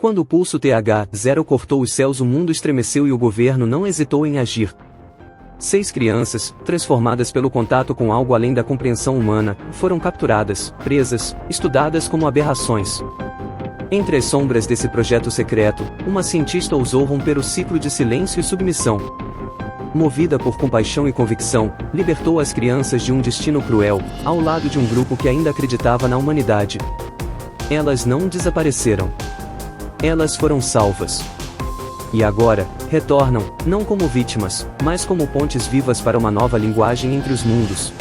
Quando o pulso TH-0 cortou os céus, o mundo estremeceu e o governo não hesitou em agir. 6 crianças, transformadas pelo contato com algo além da compreensão humana, foram capturadas, presas, estudadas como aberrações. Entre as sombras desse projeto secreto, uma cientista ousou romper o ciclo de silêncio e submissão. Movida por compaixão e convicção, libertou as crianças de um destino cruel, ao lado de um grupo que ainda acreditava na humanidade. Elas não desapareceram. Elas foram salvas. E agora, retornam, não como vítimas, mas como pontes vivas para uma nova linguagem entre os mundos.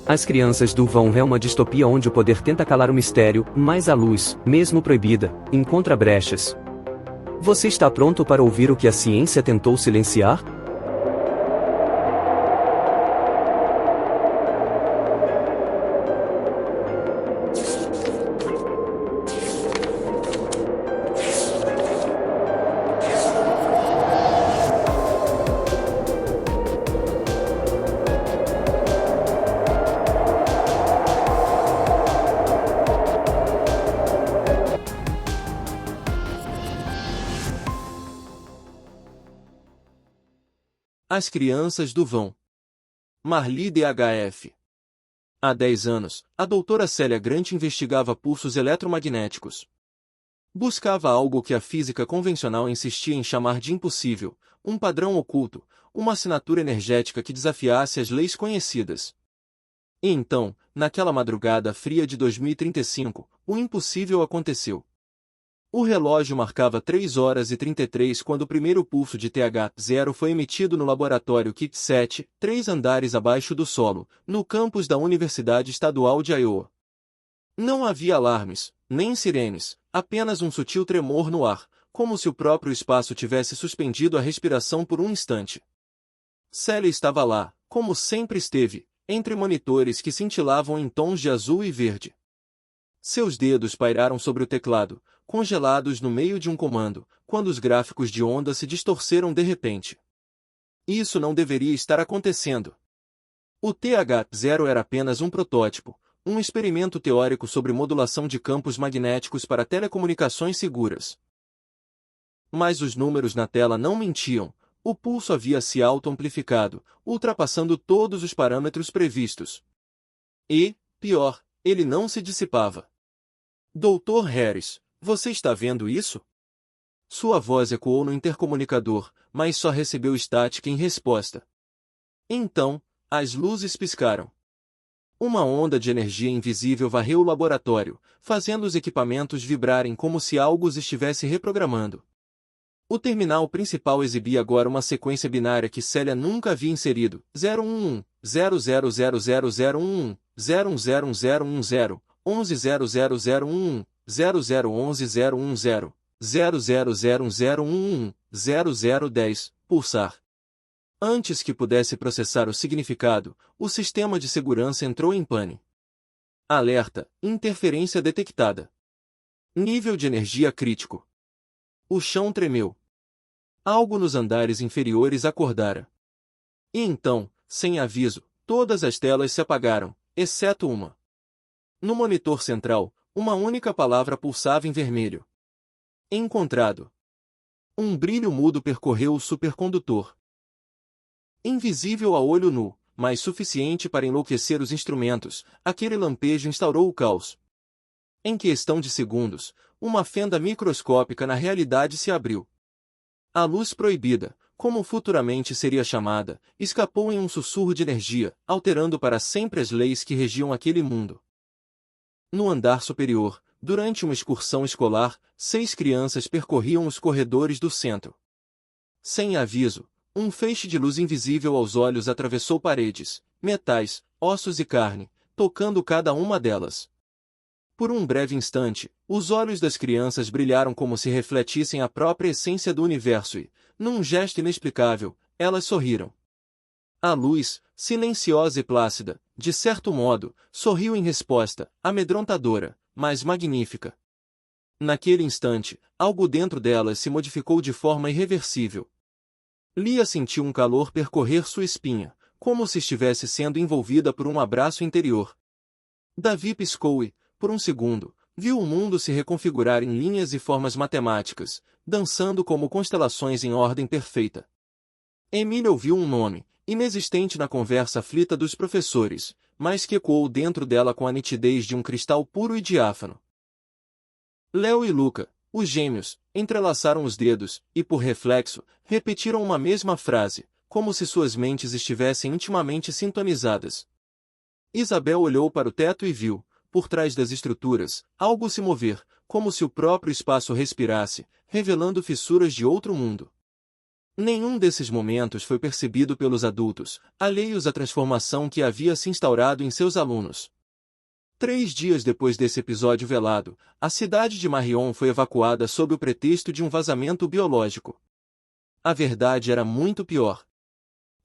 As Crianças do Vão é uma distopia onde o poder tenta calar o mistério, mas a luz, mesmo proibida, encontra brechas. Você está pronto para ouvir o que a ciência tentou silenciar? As Crianças do Vão. Marli DHF. Há 10 anos, a doutora Célia Grant investigava pulsos eletromagnéticos. Buscava algo que a física convencional insistia em chamar de impossível, um padrão oculto, uma assinatura energética que desafiasse as leis conhecidas. E então, naquela madrugada fria de 2035, o impossível aconteceu. O relógio marcava 3h33 quando o primeiro pulso de TH-0 foi emitido no laboratório KIT 7, 3 andares abaixo do solo, no campus da Universidade Estadual de Iowa. Não havia alarmes, nem sirenes, apenas um sutil tremor no ar, como se o próprio espaço tivesse suspendido a respiração por um instante. Célia estava lá, como sempre esteve, entre monitores que cintilavam em tons de azul e verde. Seus dedos pairaram sobre o teclado, congelados no meio de um comando, quando os gráficos de onda se distorceram de repente. Isso não deveria estar acontecendo. O TH-0 era apenas um protótipo, um experimento teórico sobre modulação de campos magnéticos para telecomunicações seguras. Mas os números na tela não mentiam, o pulso havia se auto-amplificado, ultrapassando todos os parâmetros previstos. E, pior, ele não se dissipava. Dr. Harris, você está vendo isso? Sua voz ecoou no intercomunicador, mas só recebeu estática em resposta. Então, as luzes piscaram. Uma onda de energia invisível varreu o laboratório, fazendo os equipamentos vibrarem como se algo os estivesse reprogramando. O terminal principal exibia agora uma sequência binária que Célia nunca havia inserido: 011, 000011, 010010, 11000111, 0011010, 00011011, 0010, pulsar. Antes que pudesse processar o significado, o sistema de segurança entrou em pane. Alerta: interferência detectada. Nível de energia crítico. O chão tremeu. Algo nos andares inferiores acordara. E então, sem aviso, todas as telas se apagaram, exceto uma. No monitor central, uma única palavra pulsava em vermelho. Encontrado. Um brilho mudo percorreu o supercondutor. Invisível a olho nu, mas suficiente para enlouquecer os instrumentos, aquele lampejo instaurou o caos. Em questão de segundos, uma fenda microscópica na realidade se abriu. A luz proibida, como futuramente seria chamada, escapou em um sussurro de energia, alterando para sempre as leis que regiam aquele mundo. No andar superior, durante uma excursão escolar, 6 crianças percorriam os corredores do centro. Sem aviso, um feixe de luz invisível aos olhos atravessou paredes, metais, ossos e carne, tocando cada uma delas. Por um breve instante, os olhos das crianças brilharam como se refletissem a própria essência do universo e, num gesto inexplicável, elas sorriram. A luz, silenciosa e plácida, de certo modo, sorriu em resposta, amedrontadora, mas magnífica. Naquele instante, algo dentro delas se modificou de forma irreversível. Lia sentiu um calor percorrer sua espinha, como se estivesse sendo envolvida por um abraço interior. Davi piscou e, por um segundo, Viu o mundo se reconfigurar em linhas e formas matemáticas, dançando como constelações em ordem perfeita. Emília ouviu um nome, inexistente na conversa aflita dos professores, mas que ecoou dentro dela com a nitidez de um cristal puro e diáfano. Léo e Luca, os gêmeos, entrelaçaram os dedos e, por reflexo, repetiram uma mesma frase, como se suas mentes estivessem intimamente sintonizadas. Isabel olhou para o teto e viu, por trás das estruturas, algo se mover, como se o próprio espaço respirasse, revelando fissuras de outro mundo. Nenhum desses momentos foi percebido pelos adultos, alheios à transformação que havia se instaurado em seus alunos. 3 dias depois desse episódio velado, a cidade de Marion foi evacuada sob o pretexto de um vazamento biológico. A verdade era muito pior.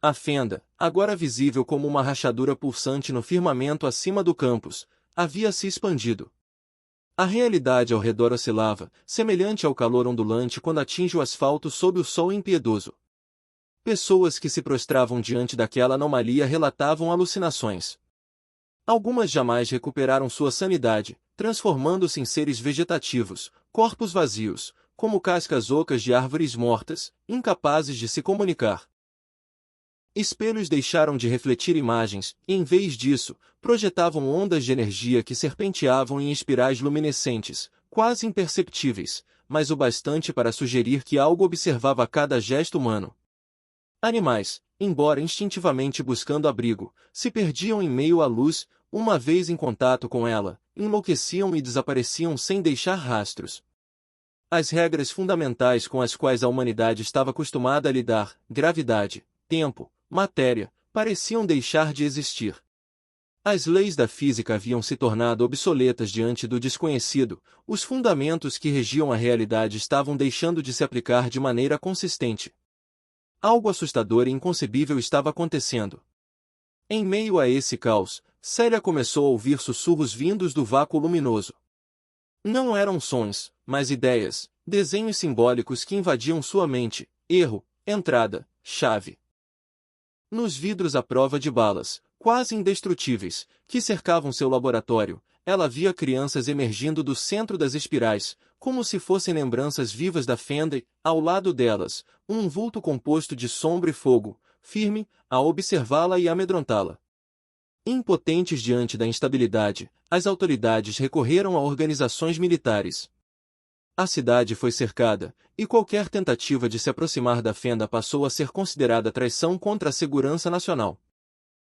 A fenda, agora visível como uma rachadura pulsante no firmamento acima do campus, havia se expandido. A realidade ao redor oscilava, semelhante ao calor ondulante quando atinge o asfalto sob o sol impiedoso. Pessoas que se prostravam diante daquela anomalia relatavam alucinações. Algumas jamais recuperaram sua sanidade, transformando-se em seres vegetativos, corpos vazios, como cascas ocas de árvores mortas, incapazes de se comunicar. Espelhos deixaram de refletir imagens, e em vez disso, projetavam ondas de energia que serpenteavam em espirais luminescentes, quase imperceptíveis, mas o bastante para sugerir que algo observava cada gesto humano. Animais, embora instintivamente buscando abrigo, se perdiam em meio à luz, uma vez em contato com ela, enlouqueciam e desapareciam sem deixar rastros. As regras fundamentais com as quais a humanidade estava acostumada a lidar, gravidade, tempo, matéria, pareciam deixar de existir. As leis da física haviam se tornado obsoletas diante do desconhecido, os fundamentos que regiam a realidade estavam deixando de se aplicar de maneira consistente. Algo assustador e inconcebível estava acontecendo. Em meio a esse caos, Célia começou a ouvir sussurros vindos do vácuo luminoso. Não eram sons, mas ideias, desenhos simbólicos que invadiam sua mente, erro, entrada, chave. Nos vidros à prova de balas, quase indestrutíveis, que cercavam seu laboratório, ela via crianças emergindo do centro das espirais, como se fossem lembranças vivas da fenda e, ao lado delas, um vulto composto de sombra e fogo, firme, a observá-la e amedrontá-la. Impotentes diante da instabilidade, as autoridades recorreram a organizações militares. A cidade foi cercada, e qualquer tentativa de se aproximar da fenda passou a ser considerada traição contra a segurança nacional.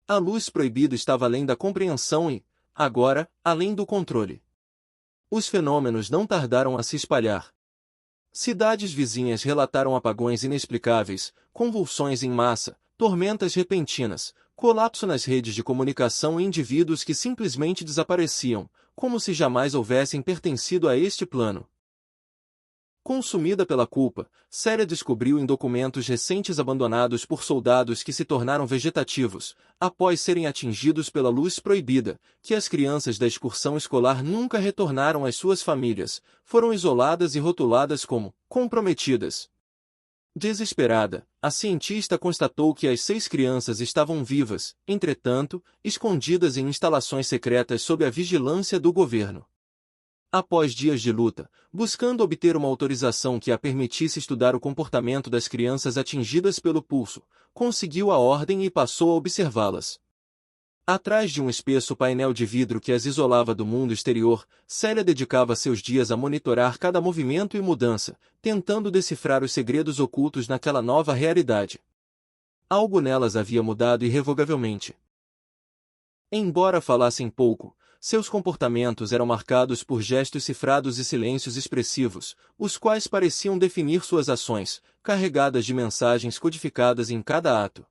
A luz proibida estava além da compreensão e, agora, além do controle. Os fenômenos não tardaram a se espalhar. Cidades vizinhas relataram apagões inexplicáveis, convulsões em massa, tormentas repentinas, colapso nas redes de comunicação e indivíduos que simplesmente desapareciam, como se jamais houvessem pertencido a este plano. Consumida pela culpa, Célia descobriu em documentos recentes abandonados por soldados que se tornaram vegetativos, após serem atingidos pela luz proibida, que as crianças da excursão escolar nunca retornaram às suas famílias, foram isoladas e rotuladas como comprometidas. Desesperada, a cientista constatou que as 6 crianças estavam vivas, entretanto, escondidas em instalações secretas sob a vigilância do governo. Após dias de luta, buscando obter uma autorização que a permitisse estudar o comportamento das crianças atingidas pelo pulso, conseguiu a ordem e passou a observá-las. Atrás de um espesso painel de vidro que as isolava do mundo exterior, Célia dedicava seus dias a monitorar cada movimento e mudança, tentando decifrar os segredos ocultos naquela nova realidade. Algo nelas havia mudado irrevogavelmente. Embora falassem pouco, seus comportamentos eram marcados por gestos cifrados e silêncios expressivos, os quais pareciam definir suas ações, carregadas de mensagens codificadas em cada ato.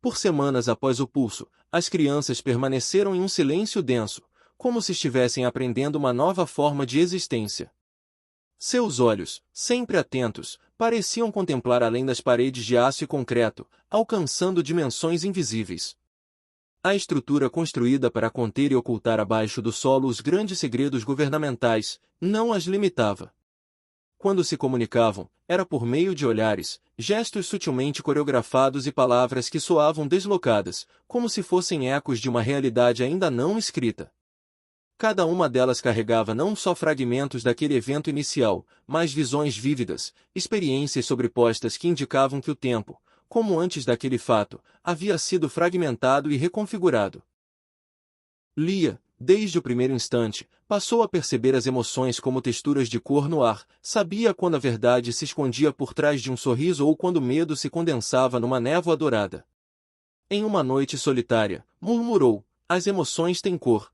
Por semanas após o pulso, as crianças permaneceram em um silêncio denso, como se estivessem aprendendo uma nova forma de existência. Seus olhos, sempre atentos, pareciam contemplar além das paredes de aço e concreto, alcançando dimensões invisíveis. A estrutura construída para conter e ocultar abaixo do solo os grandes segredos governamentais, não as limitava. Quando se comunicavam, era por meio de olhares, gestos sutilmente coreografados e palavras que soavam deslocadas, como se fossem ecos de uma realidade ainda não escrita. Cada uma delas carregava não só fragmentos daquele evento inicial, mas visões vívidas, experiências sobrepostas que indicavam que o tempo, como antes daquele fato, havia sido fragmentado e reconfigurado. Lia, desde o primeiro instante, passou a perceber as emoções como texturas de cor no ar, sabia quando a verdade se escondia por trás de um sorriso ou quando o medo se condensava numa névoa dourada. Em uma noite solitária, murmurou, as emoções têm cor.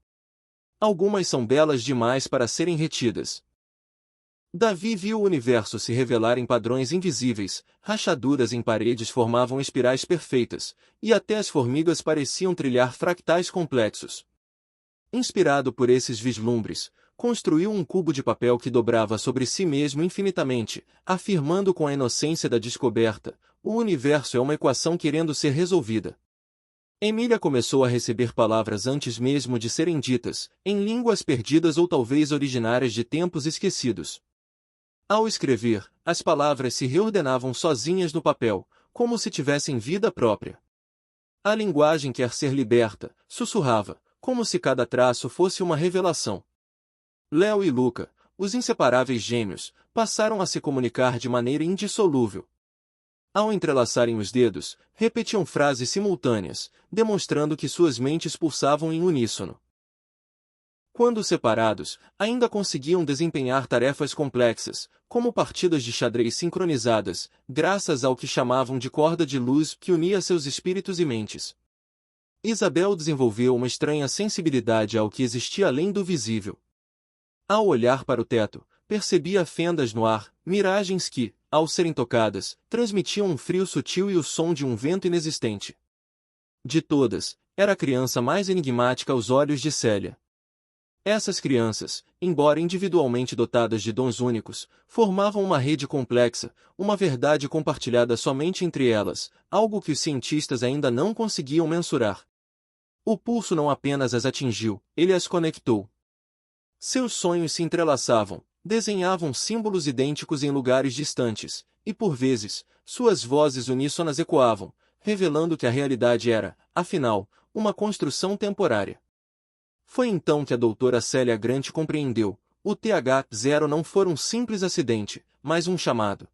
Algumas são belas demais para serem retidas. Davi viu o universo se revelar em padrões invisíveis, rachaduras em paredes formavam espirais perfeitas, e até as formigas pareciam trilhar fractais complexos. Inspirado por esses vislumbres, construiu um cubo de papel que dobrava sobre si mesmo infinitamente, afirmando com a inocência da descoberta, o universo é uma equação querendo ser resolvida. Emília começou a receber palavras antes mesmo de serem ditas, em línguas perdidas ou talvez originárias de tempos esquecidos. Ao escrever, as palavras se reordenavam sozinhas no papel, como se tivessem vida própria. A linguagem quer ser liberta, sussurrava, como se cada traço fosse uma revelação. Léo e Luca, os inseparáveis gêmeos, passaram a se comunicar de maneira indissolúvel. Ao entrelaçarem os dedos, repetiam frases simultâneas, demonstrando que suas mentes pulsavam em uníssono. Quando separados, ainda conseguiam desempenhar tarefas complexas, como partidas de xadrez sincronizadas, graças ao que chamavam de corda de luz que unia seus espíritos e mentes. Isabel desenvolveu uma estranha sensibilidade ao que existia além do visível. Ao olhar para o teto, percebia fendas no ar, miragens que, ao serem tocadas, transmitiam um frio sutil e o som de um vento inexistente. De todas, era a criança mais enigmática aos olhos de Célia. Essas crianças, embora individualmente dotadas de dons únicos, formavam uma rede complexa, uma verdade compartilhada somente entre elas, algo que os cientistas ainda não conseguiam mensurar. O pulso não apenas as atingiu, ele as conectou. Seus sonhos se entrelaçavam, desenhavam símbolos idênticos em lugares distantes, e por vezes, suas vozes uníssonas ecoavam, revelando que a realidade era, afinal, uma construção temporária. Foi então que a doutora Célia Grant compreendeu, o TH0 não foi um simples acidente, mas um chamado.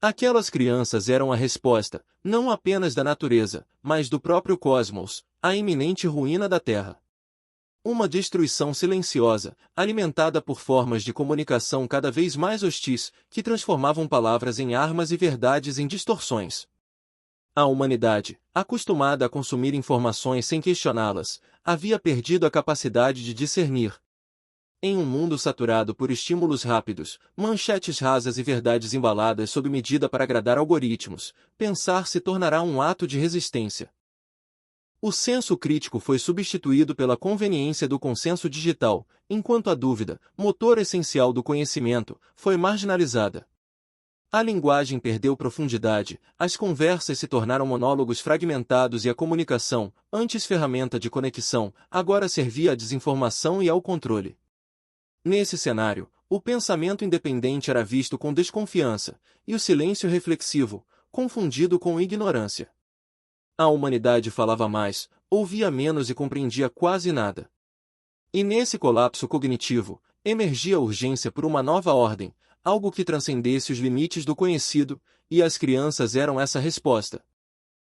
Aquelas crianças eram a resposta, não apenas da natureza, mas do próprio cosmos, à iminente ruína da Terra. Uma destruição silenciosa, alimentada por formas de comunicação cada vez mais hostis, que transformavam palavras em armas e verdades em distorções. A humanidade, acostumada a consumir informações sem questioná-las, havia perdido a capacidade de discernir. Em um mundo saturado por estímulos rápidos, manchetes rasas e verdades embaladas sob medida para agradar algoritmos, pensar se tornará um ato de resistência. O senso crítico foi substituído pela conveniência do consenso digital, enquanto a dúvida, motor essencial do conhecimento, foi marginalizada. A linguagem perdeu profundidade, as conversas se tornaram monólogos fragmentados e a comunicação, antes ferramenta de conexão, agora servia à desinformação e ao controle. Nesse cenário, o pensamento independente era visto com desconfiança, e o silêncio reflexivo, confundido com ignorância. A humanidade falava mais, ouvia menos e compreendia quase nada. E nesse colapso cognitivo, emergia a urgência por uma nova ordem, algo que transcendesse os limites do conhecido, e as crianças eram essa resposta.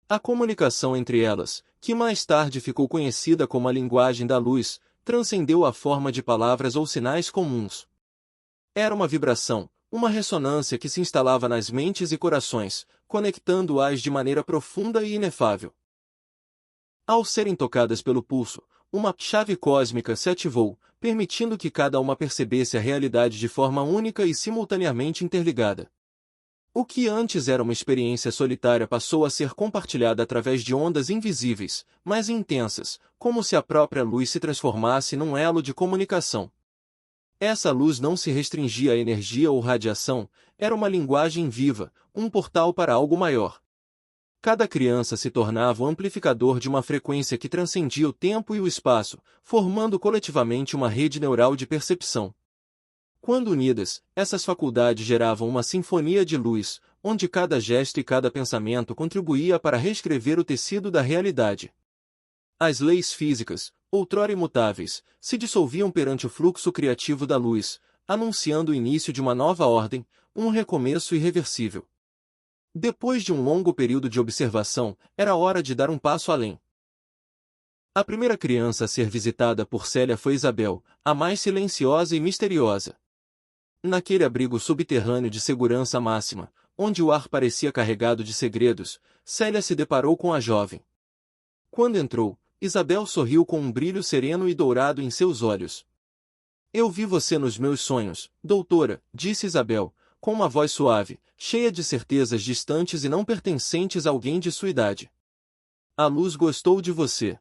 A comunicação entre elas, que mais tarde ficou conhecida como a linguagem da luz, transcendeu a forma de palavras ou sinais comuns. Era uma vibração, uma ressonância que se instalava nas mentes e corações, conectando-as de maneira profunda e inefável. Ao serem tocadas pelo pulso, uma chave cósmica se ativou, permitindo que cada uma percebesse a realidade de forma única e simultaneamente interligada. O que antes era uma experiência solitária passou a ser compartilhada através de ondas invisíveis, mais intensas, como se a própria luz se transformasse num elo de comunicação. Essa luz não se restringia a energia ou radiação, era uma linguagem viva, um portal para algo maior. Cada criança se tornava o amplificador de uma frequência que transcendia o tempo e o espaço, formando coletivamente uma rede neural de percepção. Quando unidas, essas faculdades geravam uma sinfonia de luz, onde cada gesto e cada pensamento contribuía para reescrever o tecido da realidade. As leis físicas, outrora imutáveis, se dissolviam perante o fluxo criativo da luz, anunciando o início de uma nova ordem, um recomeço irreversível. Depois de um longo período de observação, era hora de dar um passo além. A primeira criança a ser visitada por Célia foi Isabel, a mais silenciosa e misteriosa. Naquele abrigo subterrâneo de segurança máxima, onde o ar parecia carregado de segredos, Célia se deparou com a jovem. Quando entrou, Isabel sorriu com um brilho sereno e dourado em seus olhos. Eu vi você nos meus sonhos, doutora, disse Isabel, com uma voz suave, cheia de certezas distantes e não pertencentes a alguém de sua idade. A luz gostou de você.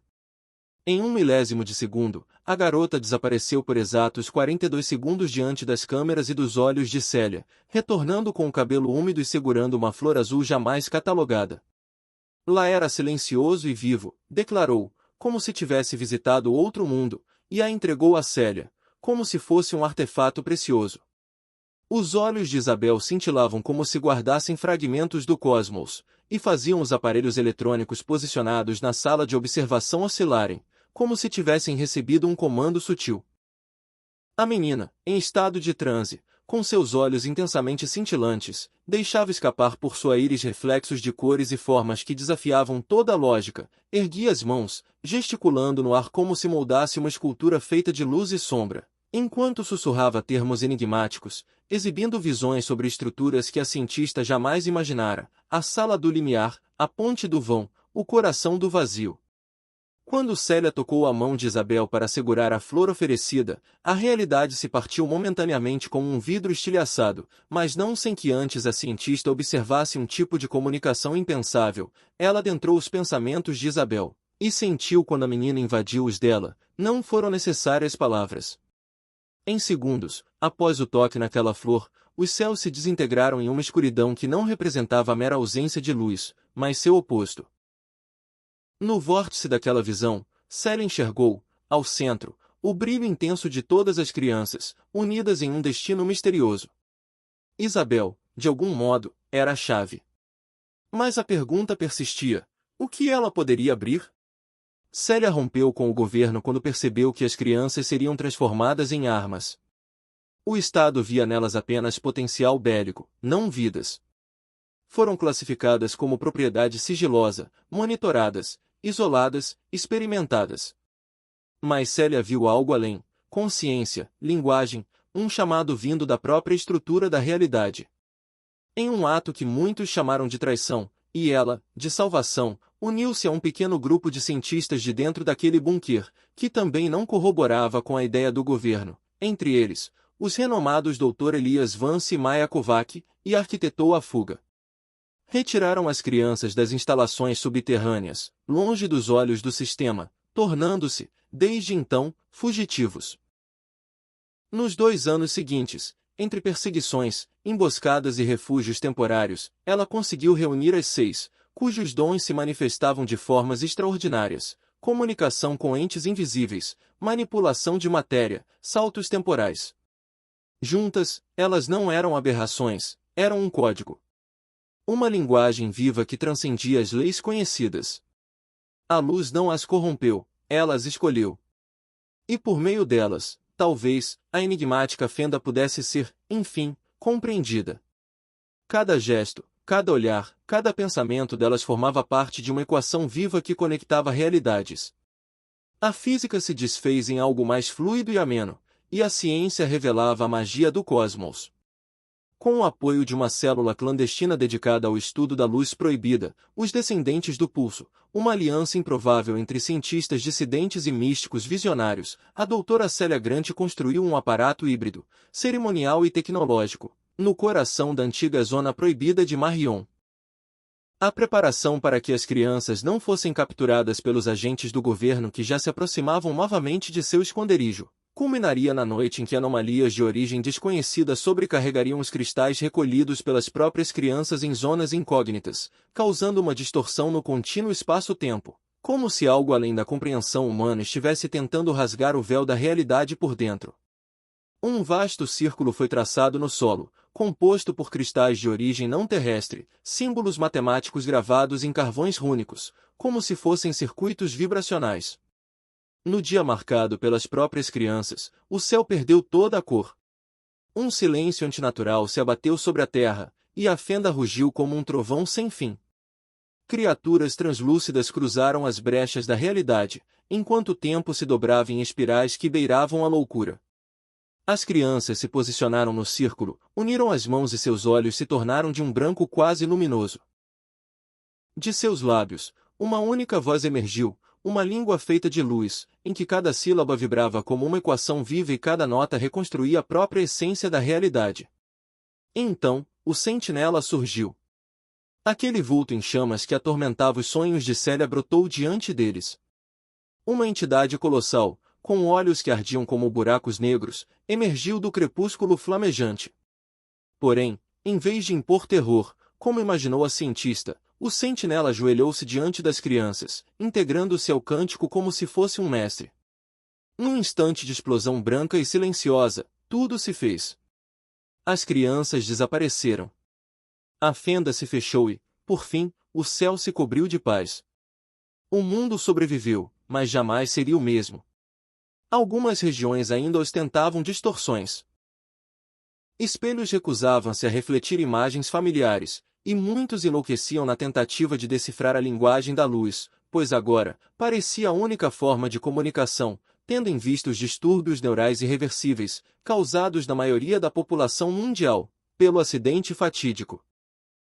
Em 1 milésimo de segundo, a garota desapareceu por exatos 42 segundos diante das câmeras e dos olhos de Célia, retornando com o cabelo úmido e segurando uma flor azul jamais catalogada. Lá era silencioso e vivo, declarou, como se tivesse visitado outro mundo, e a entregou a Célia, como se fosse um artefato precioso. Os olhos de Isabel cintilavam como se guardassem fragmentos do cosmos, e faziam os aparelhos eletrônicos posicionados na sala de observação oscilarem, como se tivessem recebido um comando sutil. A menina, em estado de transe, com seus olhos intensamente cintilantes, deixava escapar por sua íris reflexos de cores e formas que desafiavam toda a lógica, erguia as mãos, gesticulando no ar como se moldasse uma escultura feita de luz e sombra, enquanto sussurrava termos enigmáticos, exibindo visões sobre estruturas que a cientista jamais imaginara, a sala do limiar, a ponte do vão, o coração do vazio. Quando Célia tocou a mão de Isabel para segurar a flor oferecida, a realidade se partiu momentaneamente como um vidro estilhaçado, mas não sem que antes a cientista observasse um tipo de comunicação impensável. Ela adentrou os pensamentos de Isabel, e sentiu quando a menina invadiu os dela, não foram necessárias palavras. Em segundos, após o toque naquela flor, os céus se desintegraram em uma escuridão que não representava a mera ausência de luz, mas seu oposto. No vórtice daquela visão, Célia enxergou, ao centro, o brilho intenso de todas as crianças, unidas em um destino misterioso. Isabel, de algum modo, era a chave. Mas a pergunta persistia: o que ela poderia abrir? Célia rompeu com o governo quando percebeu que as crianças seriam transformadas em armas. O Estado via nelas apenas potencial bélico, não vidas. Foram classificadas como propriedade sigilosa, monitoradas, isoladas, experimentadas. Mas Célia viu algo além: consciência, linguagem, um chamado vindo da própria estrutura da realidade. Em um ato que muitos chamaram de traição, e ela, de salvação, uniu-se a um pequeno grupo de cientistas de dentro daquele bunker, que também não corroborava com a ideia do governo, entre eles, os renomados Dr. Elias Vance e Maya Kovac, e arquitetou a fuga. Retiraram as crianças das instalações subterrâneas, longe dos olhos do sistema, tornando-se, desde então, fugitivos. Nos 2 anos seguintes, entre perseguições, emboscadas e refúgios temporários, ela conseguiu reunir as 6, cujos dons se manifestavam de formas extraordinárias: comunicação com entes invisíveis, manipulação de matéria, saltos temporais. Juntas, elas não eram aberrações, eram um código. Uma linguagem viva que transcendia as leis conhecidas. A luz não as corrompeu, ela as escolheu. E por meio delas, talvez, a enigmática fenda pudesse ser, enfim, compreendida. Cada gesto, cada olhar, cada pensamento delas formava parte de uma equação viva que conectava realidades. A física se desfez em algo mais fluido e ameno, e a ciência revelava a magia do cosmos. Com o apoio de uma célula clandestina dedicada ao estudo da luz proibida, os descendentes do pulso, uma aliança improvável entre cientistas dissidentes e místicos visionários, a doutora Célia Grant construiu um aparato híbrido, cerimonial e tecnológico, no coração da antiga zona proibida de Marion. A preparação para que as crianças não fossem capturadas pelos agentes do governo que já se aproximavam novamente de seu esconderijo culminaria na noite em que anomalias de origem desconhecida sobrecarregariam os cristais recolhidos pelas próprias crianças em zonas incógnitas, causando uma distorção no contínuo espaço-tempo, como se algo além da compreensão humana estivesse tentando rasgar o véu da realidade por dentro. Um vasto círculo foi traçado no solo, composto por cristais de origem não terrestre, símbolos matemáticos gravados em carvões rúnicos, como se fossem circuitos vibracionais. No dia marcado pelas próprias crianças, o céu perdeu toda a cor. Um silêncio antinatural se abateu sobre a terra, e a fenda rugiu como um trovão sem fim. Criaturas translúcidas cruzaram as brechas da realidade, enquanto o tempo se dobrava em espirais que beiravam a loucura. As crianças se posicionaram no círculo, uniram as mãos e seus olhos se tornaram de um branco quase luminoso. De seus lábios, uma única voz emergiu, uma língua feita de luz, em que cada sílaba vibrava como uma equação viva e cada nota reconstruía a própria essência da realidade. E então, o sentinela surgiu. Aquele vulto em chamas que atormentava os sonhos de Célia brotou diante deles. Uma entidade colossal, com olhos que ardiam como buracos negros, emergiu do crepúsculo flamejante. Porém, em vez de impor terror, como imaginou a cientista, o sentinela ajoelhou-se diante das crianças, integrando-se ao cântico como se fosse um mestre. Num instante de explosão branca e silenciosa, tudo se fez. As crianças desapareceram. A fenda se fechou e, por fim, o céu se cobriu de paz. O mundo sobreviveu, mas jamais seria o mesmo. Algumas regiões ainda ostentavam distorções. Espelhos recusavam-se a refletir imagens familiares, e muitos enlouqueciam na tentativa de decifrar a linguagem da luz, pois agora, parecia a única forma de comunicação, tendo em vista os distúrbios neurais irreversíveis, causados na maioria da população mundial, pelo acidente fatídico.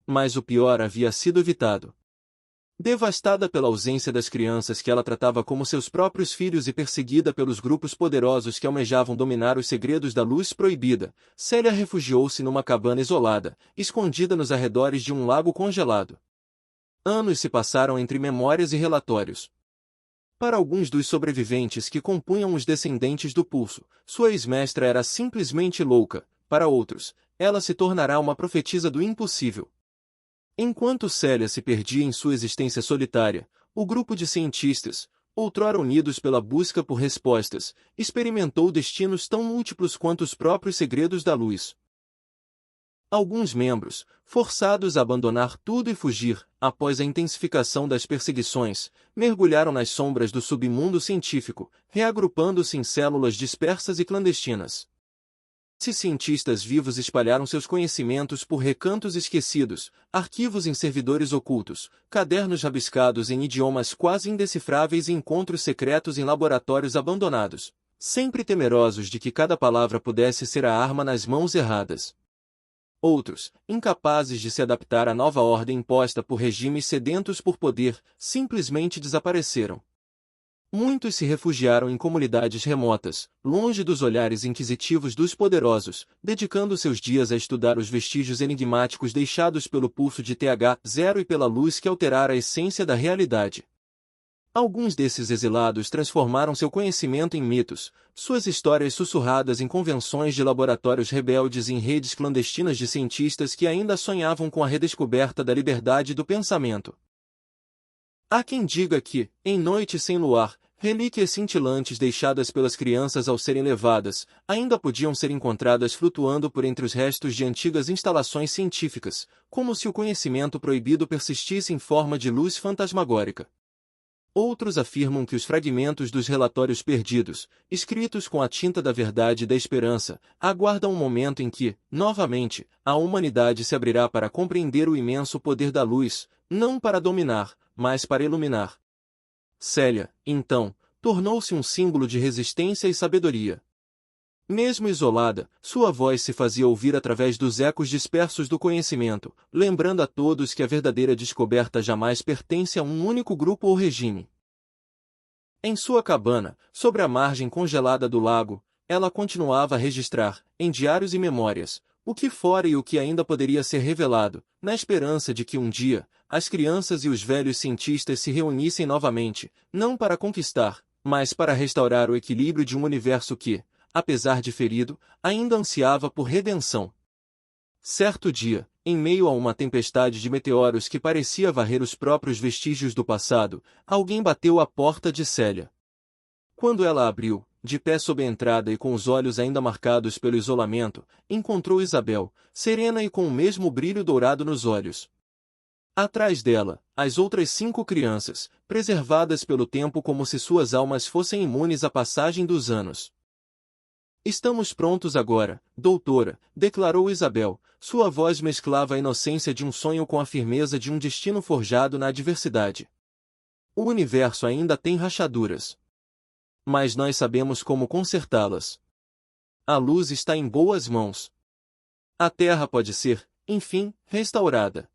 Mas o pior havia sido evitado. Devastada pela ausência das crianças que ela tratava como seus próprios filhos e perseguida pelos grupos poderosos que almejavam dominar os segredos da luz proibida, Célia refugiou-se numa cabana isolada, escondida nos arredores de um lago congelado. Anos se passaram entre memórias e relatórios. Para alguns dos sobreviventes que compunham os descendentes do Pulso, sua ex-mestra era simplesmente louca, para outros, ela se tornará uma profetisa do impossível. Enquanto Célia se perdia em sua existência solitária, o grupo de cientistas, outrora unidos pela busca por respostas, experimentou destinos tão múltiplos quanto os próprios segredos da luz. Alguns membros, forçados a abandonar tudo e fugir, após a intensificação das perseguições, mergulharam nas sombras do submundo científico, reagrupando-se em células dispersas e clandestinas. Esses cientistas vivos espalharam seus conhecimentos por recantos esquecidos, arquivos em servidores ocultos, cadernos rabiscados em idiomas quase indecifráveis e encontros secretos em laboratórios abandonados, sempre temerosos de que cada palavra pudesse ser a arma nas mãos erradas. Outros, incapazes de se adaptar à nova ordem imposta por regimes sedentos por poder, simplesmente desapareceram. Muitos se refugiaram em comunidades remotas, longe dos olhares inquisitivos dos poderosos, dedicando seus dias a estudar os vestígios enigmáticos deixados pelo pulso de TH0 e pela luz que alterara a essência da realidade. Alguns desses exilados transformaram seu conhecimento em mitos, suas histórias sussurradas em convenções de laboratórios rebeldes e em redes clandestinas de cientistas que ainda sonhavam com a redescoberta da liberdade do pensamento. Há quem diga que, em noite sem luar, relíquias cintilantes deixadas pelas crianças ao serem levadas, ainda podiam ser encontradas flutuando por entre os restos de antigas instalações científicas, como se o conhecimento proibido persistisse em forma de luz fantasmagórica. Outros afirmam que os fragmentos dos relatórios perdidos, escritos com a tinta da verdade e da esperança, aguardam um momento em que, novamente, a humanidade se abrirá para compreender o imenso poder da luz, não para dominar, mas para iluminar. Célia, então, tornou-se um símbolo de resistência e sabedoria. Mesmo isolada, sua voz se fazia ouvir através dos ecos dispersos do conhecimento, lembrando a todos que a verdadeira descoberta jamais pertence a um único grupo ou regime. Em sua cabana, sobre a margem congelada do lago, ela continuava a registrar, em diários e memórias, o que fora e o que ainda poderia ser revelado, na esperança de que um dia, as crianças e os velhos cientistas se reunissem novamente, não para conquistar, mas para restaurar o equilíbrio de um universo que, apesar de ferido, ainda ansiava por redenção. Certo dia, em meio a uma tempestade de meteoros que parecia varrer os próprios vestígios do passado, alguém bateu à porta de Célia. Quando ela abriu, de pé sob a entrada e com os olhos ainda marcados pelo isolamento, encontrou Isabel, serena e com o mesmo brilho dourado nos olhos. Atrás dela, as outras 5 crianças, preservadas pelo tempo como se suas almas fossem imunes à passagem dos anos. Estamos prontos agora, doutora, declarou Isabel. Sua voz mesclava a inocência de um sonho com a firmeza de um destino forjado na adversidade. O universo ainda tem rachaduras. Mas nós sabemos como consertá-las. A luz está em boas mãos. A Terra pode ser, enfim, restaurada.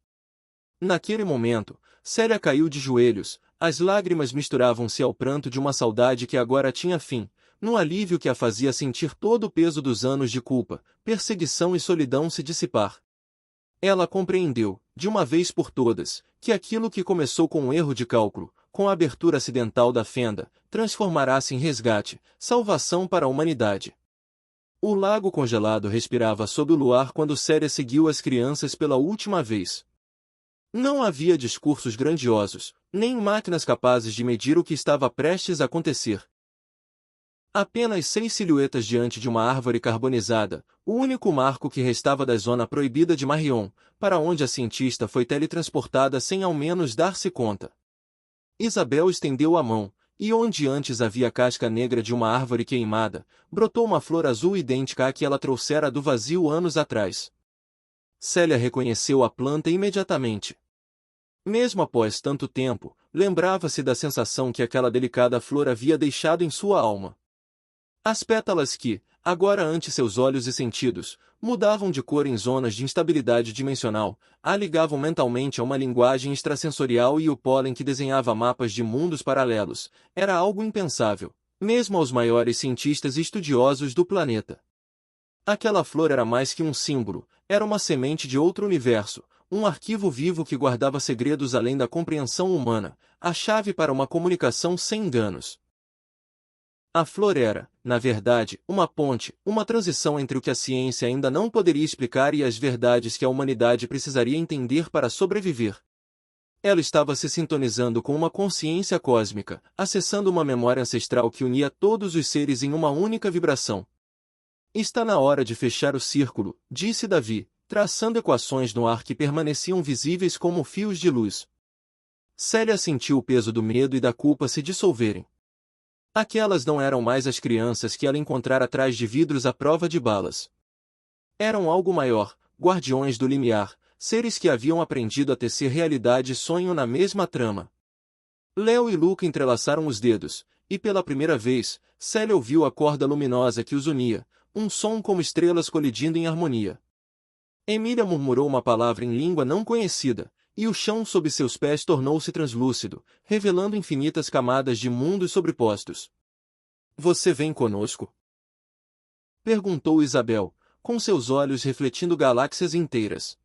Naquele momento, Célia caiu de joelhos, as lágrimas misturavam-se ao pranto de uma saudade que agora tinha fim, num alívio que a fazia sentir todo o peso dos anos de culpa, perseguição e solidão se dissipar. Ela compreendeu, de uma vez por todas, que aquilo que começou com um erro de cálculo, com a abertura acidental da fenda, transformará-se em resgate, salvação para a humanidade. O lago congelado respirava sob o luar quando Célia seguiu as crianças pela última vez. Não havia discursos grandiosos, nem máquinas capazes de medir o que estava prestes a acontecer. Apenas 6 silhuetas diante de uma árvore carbonizada, o único marco que restava da zona proibida de Marion, para onde a cientista foi teletransportada sem ao menos dar-se conta. Isabel estendeu a mão, e onde antes havia a casca negra de uma árvore queimada, brotou uma flor azul idêntica à que ela trouxera do vazio anos atrás. Célia reconheceu a planta imediatamente. Mesmo após tanto tempo, lembrava-se da sensação que aquela delicada flor havia deixado em sua alma. As pétalas que, agora ante seus olhos e sentidos, mudavam de cor em zonas de instabilidade dimensional, a ligavam mentalmente a uma linguagem extrasensorial e o pólen que desenhava mapas de mundos paralelos, era algo impensável, mesmo aos maiores cientistas e estudiosos do planeta. Aquela flor era mais que um símbolo, era uma semente de outro universo, um arquivo vivo que guardava segredos além da compreensão humana, a chave para uma comunicação sem enganos. A flor era, na verdade, uma ponte, uma transição entre o que a ciência ainda não poderia explicar e as verdades que a humanidade precisaria entender para sobreviver. Ela estava se sintonizando com uma consciência cósmica, acessando uma memória ancestral que unia todos os seres em uma única vibração. Está na hora de fechar o círculo, disse Davi, traçando equações no ar que permaneciam visíveis como fios de luz. Célia sentiu o peso do medo e da culpa se dissolverem. Aquelas não eram mais as crianças que ela encontrara atrás de vidros à prova de balas. Eram algo maior, guardiões do limiar, seres que haviam aprendido a tecer realidade e sonho na mesma trama. Léo e Luca entrelaçaram os dedos, e pela primeira vez, Célia ouviu a corda luminosa que os unia, um som como estrelas colidindo em harmonia. Emília murmurou uma palavra em língua não conhecida, e o chão sob seus pés tornou-se translúcido, revelando infinitas camadas de mundos sobrepostos. Você vem conosco? Perguntou Isabel, com seus olhos refletindo galáxias inteiras.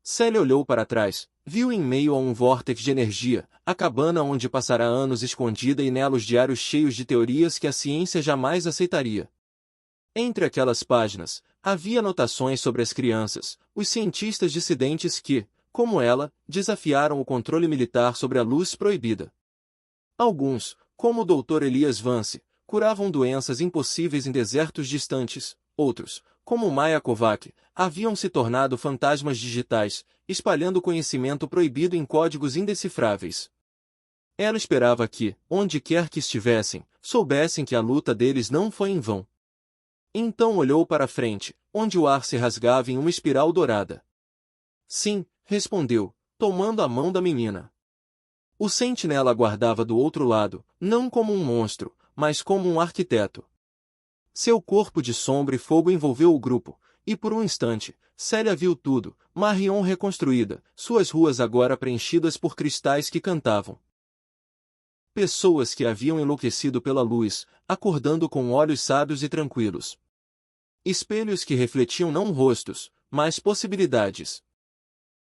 Célia olhou para trás, viu em meio a um vórtice de energia, a cabana onde passará anos escondida e nela os diários cheios de teorias que a ciência jamais aceitaria. Entre aquelas páginas, havia anotações sobre as crianças, os cientistas dissidentes que, como ela, desafiaram o controle militar sobre a luz proibida. Alguns, como o Dr. Elias Vance, curavam doenças impossíveis em desertos distantes, outros, como Maya Kovac, haviam se tornado fantasmas digitais, espalhando conhecimento proibido em códigos indecifráveis. Ela esperava que, onde quer que estivessem, soubessem que a luta deles não foi em vão. Então olhou para a frente, onde o ar se rasgava em uma espiral dourada. Sim, respondeu, tomando a mão da menina. O sentinela aguardava do outro lado, não como um monstro, mas como um arquiteto. Seu corpo de sombra e fogo envolveu o grupo, e por um instante, Célia viu tudo, Marion reconstruída, suas ruas agora preenchidas por cristais que cantavam. Pessoas que haviam enlouquecido pela luz, acordando com olhos sábios e tranquilos. Espelhos que refletiam não rostos, mas possibilidades.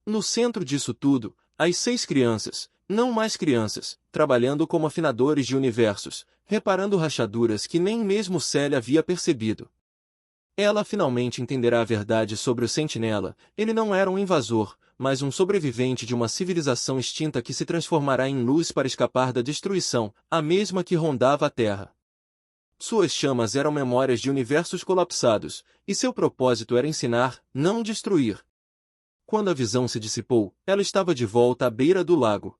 No centro disso tudo, as 6 crianças, não mais crianças, trabalhando como afinadores de universos, reparando rachaduras que nem mesmo Célia havia percebido. Ela finalmente entenderá a verdade sobre o sentinela, ele não era um invasor, mas um sobrevivente de uma civilização extinta que se transformará em luz para escapar da destruição, a mesma que rondava a Terra. Suas chamas eram memórias de universos colapsados, e seu propósito era ensinar, não destruir. Quando a visão se dissipou, ela estava de volta à beira do lago.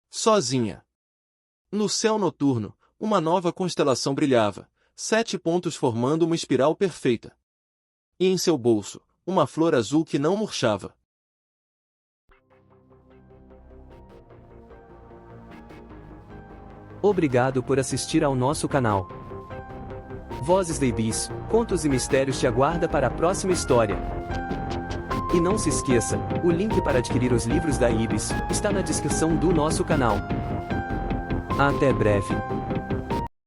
Sozinha. No céu noturno, uma nova constelação brilhava, 7 pontos formando uma espiral perfeita. E em seu bolso, uma flor azul que não murchava. Obrigado por assistir ao nosso canal. Vozes da Ibis, Contos e Mistérios te aguarda para a próxima história. E não se esqueça, o link para adquirir os livros da Ibis está na descrição do nosso canal. Até breve.